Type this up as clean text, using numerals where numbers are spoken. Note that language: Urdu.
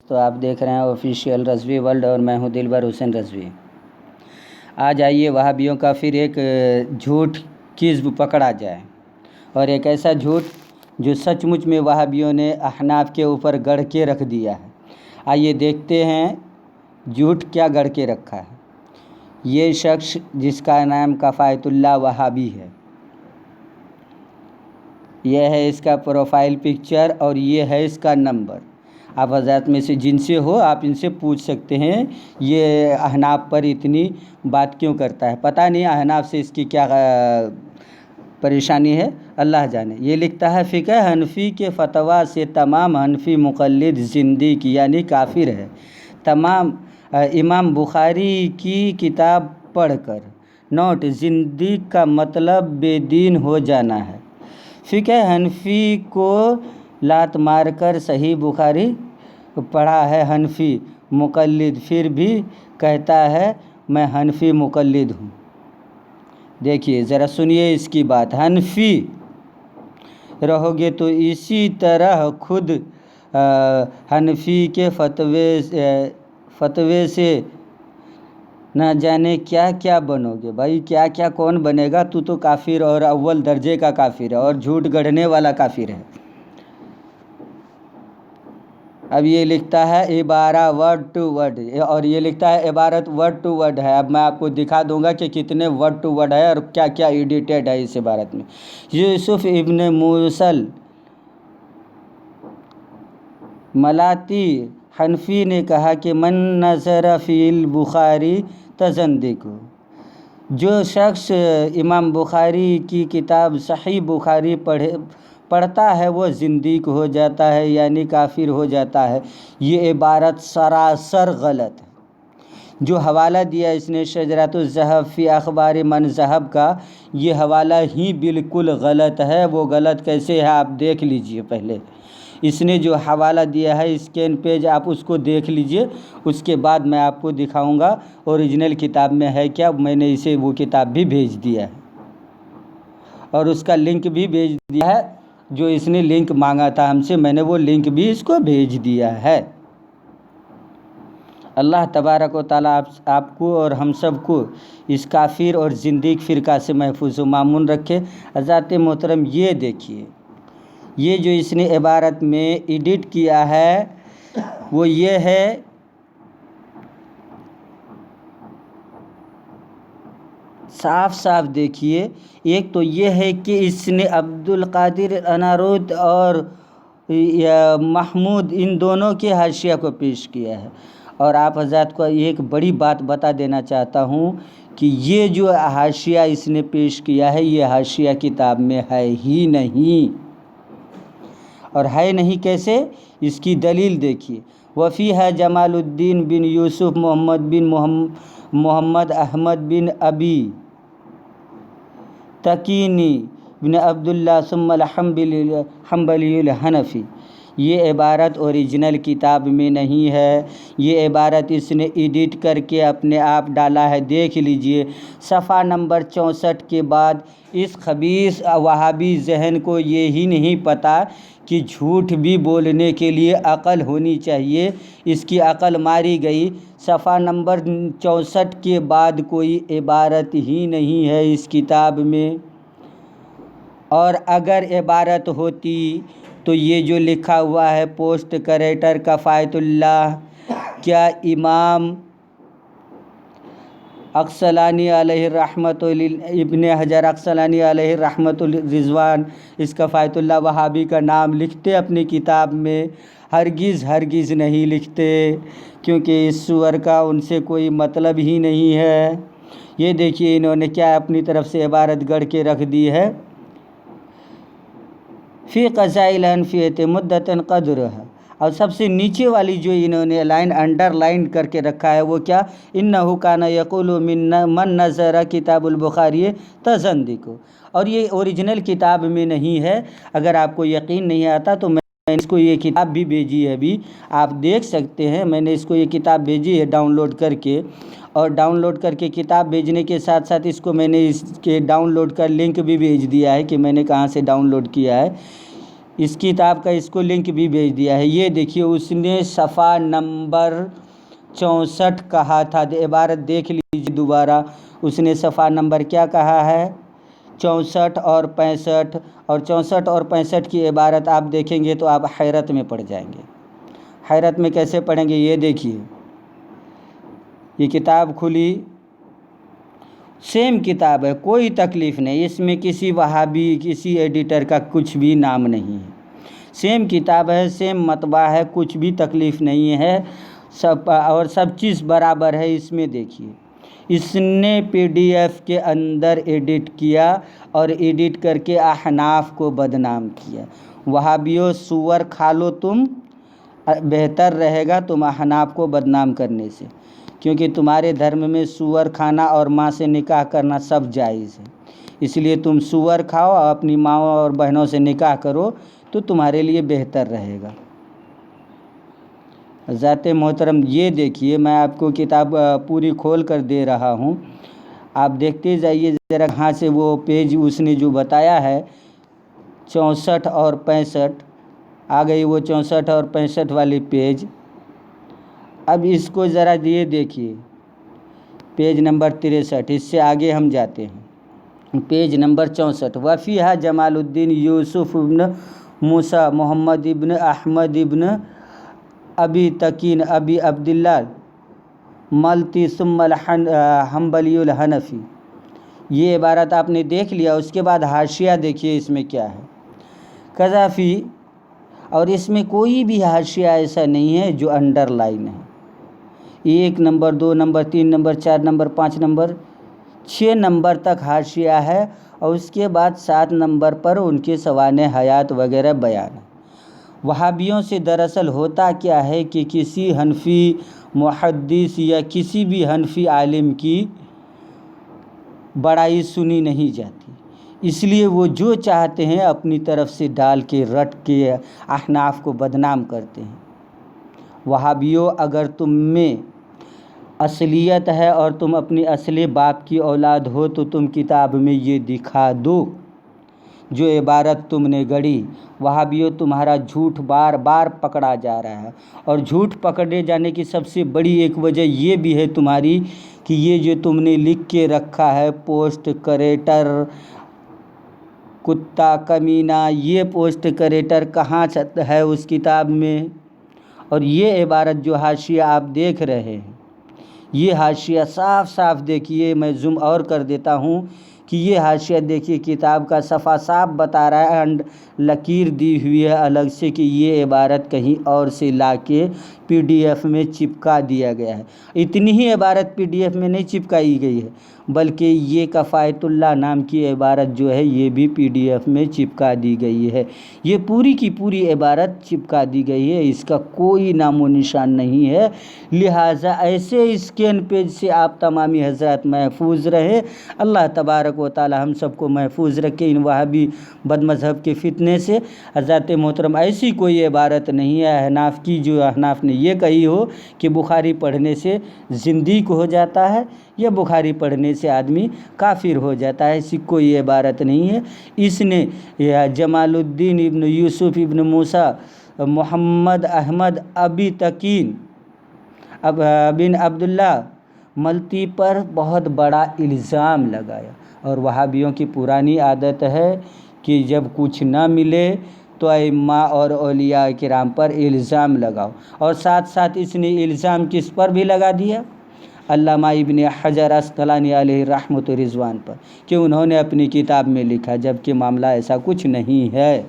تو آپ دیکھ رہے ہیں آفیشیل رضوی ورلڈ اور میں ہوں دلبر حسین رضوی۔ آج آئیے وہابیوں کا پھر ایک جھوٹ کذب پکڑا جائے، اور ایک ایسا جھوٹ جو سچ مچ میں وہابیوں نے احناف کے اوپر گڑھ کے رکھ دیا ہے۔ آئیے دیکھتے ہیں جھوٹ کیا گڑھ کے رکھا ہے۔ یہ شخص جس کا نام کفایت اللہ وہابی ہے، یہ ہے اس کا پروفائل پکچر اور یہ ہے اس کا نمبر۔ آپ حضرات میں سے جن سے ہو آپ ان سے پوچھ سکتے ہیں یہ احناف پر اتنی بات کیوں کرتا ہے۔ پتہ نہیں احناف سے اس کی کیا پریشانی ہے، اللہ جانے۔ یہ لکھتا ہے فقہ حنفی کے فتویٰ سے تمام حنفی مقلد زندیق یعنی کافر ہے۔ تمام امام بخاری کی کتاب پڑھ کر نوٹ زندیق کا مطلب بے دین ہو جانا ہے۔ فقہ حنفی کو لات مار کر صحیح بخاری پڑھا ہے حنفی مقلد، پھر بھی کہتا ہے میں حنفی مقلد ہوں۔ دیکھیے ذرا سنیے اس کی بات۔ حنفی رہو گے تو اسی طرح خود حنفی کے فتوے سے نہ جانے کیا کیا بنو گے۔ بھائی کیا کیا کون بنے گا؟ تو کافر اور اول درجے کا کافر ہے اور جھوٹ گڑھنے والا کافر ہے۔ اب یہ لکھتا ہے عبارہ ورڈ ٹو ورڈ، اور یہ لکھتا ہے عبارت ورڈ ٹو ورڈ ہے۔ اب میں آپ کو دکھا دوں گا کہ کتنے ورڈ ٹو ورڈ ہے اور کیا کیا ایڈیٹڈ ہے اس عبارت میں۔ یوسف ابن موصل ملاتی حنفی نے کہا کہ من نظر فی البخاری تزندق، جو شخص امام بخاری کی کتاب صحیح بخاری پڑھتا ہے وہ زندیق ہو جاتا ہے یعنی کافر ہو جاتا ہے۔ یہ عبارت سراسر غلط ہے۔ جو حوالہ دیا اس نے شجرۃ الذہب فی اخبار من ذہب کا، یہ حوالہ ہی بالکل غلط ہے۔ وہ غلط کیسے ہے آپ دیکھ لیجئے۔ پہلے اس نے جو حوالہ دیا ہے اسکین پیج آپ اس کو دیکھ لیجئے، اس کے بعد میں آپ کو دکھاؤں گا اوریجنل کتاب میں ہے کیا۔ میں نے اسے وہ کتاب بھی بھیج دیا ہے اور اس کا لنک بھی بھیج دیا ہے، جو اس نے لنک مانگا تھا ہم سے، میں نے وہ لنک بھی اس کو بھیج دیا ہے۔ اللہ تبارک و تعالیٰ آپ کو اور ہم سب کو اس کافر اور زندیق فرقہ سے محفوظ و مامون رکھے۔ حضرات محترم یہ دیکھیے، یہ جو اس نے عبارت میں ایڈٹ کیا ہے وہ یہ ہے صاف صاف دیکھیے۔ ایک تو یہ ہے کہ اس نے عبد القادر انارود اور محمود ان دونوں کے حاشیہ کو پیش کیا ہے، اور آپ حضرات کو ایک بڑی بات بتا دینا چاہتا ہوں کہ یہ جو حاشیہ اس نے پیش کیا ہے یہ حاشیہ کتاب میں ہے ہی نہیں۔ اور ہے نہیں کیسے؟ اس کی دلیل دیکھیے۔ وفیہ جمال الدین بن یوسف محمد بن محمد احمد بن ابی تقینی بن عبداللہ ثم الحنبلی الحنفی۔ یہ عبارت اوریجنل کتاب میں نہیں ہے، یہ عبارت اس نے ایڈٹ کر کے اپنے آپ ڈالا ہے، دیکھ لیجئے صفحہ نمبر 64 کے بعد۔ اس خبیث وہابی ذہن کو یہی نہیں پتہ کہ جھوٹ بھی بولنے کے لیے عقل ہونی چاہیے، اس کی عقل ماری گئی۔ صفحہ نمبر 64 کے بعد کوئی عبارت ہی نہیں ہے اس کتاب میں، اور اگر عبارت ہوتی تو یہ جو لکھا ہوا ہے پوسٹ کریٹر کفایت اللہ، کیا امام عسقلانی علیہ رحمت ابن حجر عسقلانی علیہ رحمت الرضوان اس کفایت اللہ وہابی کا نام لکھتے اپنی کتاب میں؟ ہرگز نہیں لکھتے، کیونکہ اس سور کا ان سے کوئی مطلب ہی نہیں ہے۔ یہ دیکھیے انہوں نے کیا اپنی طرف سے عبارت گڑھ کے رکھ دی ہے۔ فی قضاء الحنفیۃ مدۃ قدرها، اور سب سے نیچے والی جو انہوں نے لائن انڈر لائن کر کے رکھا ہے وہ کیا؟ انہ کان یقول من نظر کتاب البخاری تزندق، اور یہ اوریجنل کتاب میں نہیں ہے۔ اگر آپ کو یقین نہیں آتا تو میں اس کو یہ کتاب بھی بھیجی ہے، ابھی آپ دیکھ سکتے ہیں۔ میں نے اس کو یہ کتاب بھیجی ہے ڈاؤن لوڈ کر کے، اور ڈاؤن لوڈ کر کے کتاب بھیجنے کے ساتھ ساتھ اس کو میں نے اس کے ڈاؤن لوڈ کا لنک بھی بھیج دیا ہے کہ میں نے کہاں سے ڈاؤن لوڈ کیا ہے۔ اس کتاب کا اس کو لنک بھی بھیج دیا ہے۔ یہ دیکھیے اس نے صفحہ نمبر 64 کہا تھا، عبارت دیکھ لیجیے دوبارہ، اس نے صفحہ نمبر کیا کہا ہے؟ 64 اور 65، اور 64 اور 65 کی عبارت آپ دیکھیں گے تو آپ حیرت میں پڑ جائیں گے۔ حیرت میں کیسے پڑھیں گے؟ یہ دیکھیے، یہ کتاب کھلی، سیم کتاب ہے، کوئی تکلیف نہیں، اس میں کسی وہابی کسی ایڈیٹر کا کچھ بھی نام نہیں ہے، سیم کتاب ہے، سیم مطبع ہے، کچھ بھی تکلیف نہیں ہے، سب اور سب چیز برابر ہے۔ اس میں دیکھیے اس نے PDF کے اندر ایڈٹ کیا اور ایڈٹ کر کے احناف کو بدنام کیا۔ وہابیوں سور کھا لو تم، بہتر رہے گا تم احناف کو بدنام کرنے سے، کیونکہ تمہارے دھرم میں سور کھانا اور ماں سے نکاح کرنا سب جائز ہے، اس لیے تم سور کھاؤ اور اپنی ماں اور بہنوں سے نکاح کرو تو تمہارے لیے بہتر رہے گا۔ ذات محترم یہ دیکھیے، میں آپ کو کتاب پوری کھول کر دے رہا ہوں، آپ دیکھتے جائیے ذرا کہاں سے وہ پیج اس نے جو بتایا ہے 64 اور 65 آ گئی، وہ 64 اور 65 والی پیج۔ اب اس کو ذرا یہ دیکھیے، پیج نمبر 63، اس سے آگے ہم جاتے ہیں، پیج نمبر 64۔ وفیہا جمال الدین یوسف ابن موسیٰ محمد ابن احمد ابن ابی تقین ابی عبداللہ ملتی ثم الحنبلی الحنفی۔ یہ عبارت آپ نے دیکھ لیا، اس کے بعد حاشیہ دیکھیے اس میں کیا ہے، قذافی، اور اس میں کوئی بھی حاشیہ ایسا نہیں ہے جو انڈر لائن ہے، 1 number 2 number 3 number 4 number 5 number 6 number تک حاشیہ ہے، اور اس کے بعد 7 نمبر پر ان کے سوانح حیات وغیرہ بیان ہے۔ وہابیوں سے دراصل ہوتا کیا ہے کہ کسی حنفی محدث یا کسی بھی حنفی عالم کی بڑائی سنی نہیں جاتی، اس لیے وہ جو چاہتے ہیں اپنی طرف سے ڈال کے رٹ کے احناف کو بدنام کرتے ہیں۔ وہابیوں، اگر تم میں اصلیت ہے اور تم اپنی اصل باپ کی اولاد ہو تو تم کتاب میں یہ دکھا دو جو عبارت تم نے گڑھی۔ وہابیوں، تمہارا جھوٹ بار بار پکڑا جا رہا ہے، اور جھوٹ پکڑے جانے کی سب سے بڑی ایک وجہ یہ بھی ہے تمہاری کہ یہ جو تم نے لکھ کے رکھا ہے پوسٹ کریٹر کتا کمینہ، یہ پوسٹ کریٹر کہاں ہے اس کتاب میں؟ اور یہ عبارت جو حاشیہ آپ دیکھ رہے ہیں، یہ حاشیہ صاف صاف دیکھیے، میں زوم اور کر دیتا ہوں کہ یہ حاشیہ دیکھیے، کتاب کا صفحہ صاف بتا رہا ہے، لکیر دی ہوئی ہے الگ سے کہ یہ عبارت کہیں اور سے لا کے PDF میں چپکا دیا گیا ہے۔ اتنی ہی عبارت PDF میں نہیں چپکائی گئی ہے، بلکہ یہ کفایت اللہ نام کی عبارت جو ہے یہ بھی PDF میں چپکا دی گئی ہے۔ یہ پوری کی پوری عبارت چپکا دی گئی ہے، اس کا کوئی نام و نشان نہیں ہے، لہٰذا ایسے اسکین پیج سے آپ تمامی حضرات محفوظ رہے۔ اللہ تبارک و تعالی ہم سب کو محفوظ رکھے ان وہابی بد مذہب کے فتنے سے۔ حضرات محترم، ایسی کوئی عبارت نہیں ہے احناف کی جو احناف نے یہ کہی ہو کہ بخاری پڑھنے سے زندیق ہو جاتا ہے یا بخاری پڑھنے سے آدمی کافر ہو جاتا ہے، ایسی کوئی عبارت نہیں ہے۔ اس نے جمال الدین ابن یوسف ابن موسیٰ محمد احمد ابی تقین بن عبداللہ ملتی پر بہت بڑا الزام لگایا، اور وہابیوں کی پرانی عادت ہے کہ جب کچھ نہ ملے تو ائمہ اور اولیاء کرام پر الزام لگاؤ، اور ساتھ ساتھ اس نے الزام کس پر بھی لگا دیا؟ علامہ ابن حجر عسقلانی علیہ رحمۃ و رضوان پر، کہ انہوں نے اپنی کتاب میں لکھا، جبکہ معاملہ ایسا کچھ نہیں ہے۔